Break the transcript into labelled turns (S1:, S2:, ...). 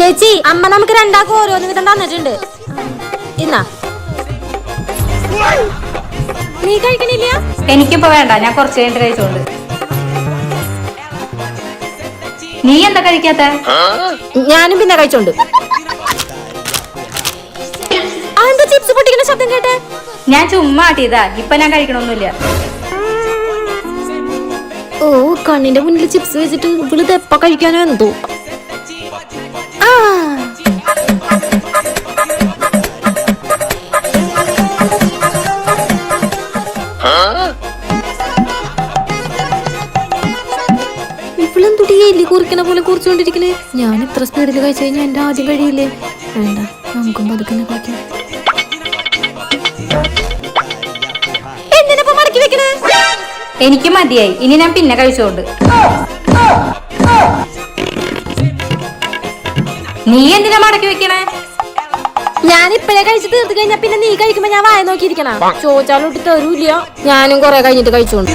S1: ചേച്ചി അമ്മ നമുക്ക് രണ്ടാക്കും ഓരോന്ന് വിധം തന്നിട്ടുണ്ട്. ഇന്നാ നീ കഴിക്കണില്ല?
S2: എനിക്കിപ്പോ വേണ്ട, ഞാൻ കുറച്ച് കഴിഞ്ഞിട്ട് കഴിച്ചോണ്ട്. നീ എന്താ കഴിക്കാത്ത?
S1: ഞാനും പിന്നെ കഴിച്ചോണ്ട്. എന്താ ചിപ്സ് പൊട്ടിക്കുന്ന ശബ്ദം കേട്ടെ?
S2: ഞാൻ ചുമ്മാ ആട്ടിയതാ, ഇപ്പൊ ഞാൻ കഴിക്കണൊന്നുമില്ല.
S1: ഓ, കണ്ണിന്റെ മുന്നിൽ ചിപ്സ് വെച്ചിട്ട് ഇവളിത് എപ്പ കഴിക്കാനോ എന്തോ. ഇവളെന്തുട്ടി എലി കുറിക്കണ പോലെ കുറിച്ചോണ്ടിരിക്കണേ. ഞാൻ ഇത്ര സ്പീഡിൽ കഴിച്ചു കഴിഞ്ഞാൽ എന്റെ ആദ്യം കഴിയില്ലേ? വേണ്ട, നമുക്കും പതുക്കെ കഴിക്കാം. എന്തിനാ മടക്കി വെക്കണേ?
S2: എനിക്ക് മതിയായി, ഇനി ഞാൻ പിന്നെ കഴിച്ചോണ്ട്. നീ എന്തിനാ മടക്കി വെക്കണേ?
S1: ഞാൻ ഇപ്പഴേ കഴിച്ച് തീർത്ത് കഴിഞ്ഞാ പിന്നെ നീ കഴിക്കുമ്പോ ഞാൻ വായ നോക്കിയിരിക്കണ. ചോദിച്ചാലോട്ട് തരൂല്ല. ഞാനും കൊറേ കഴിഞ്ഞിട്ട് കഴിച്ചോണ്ട്.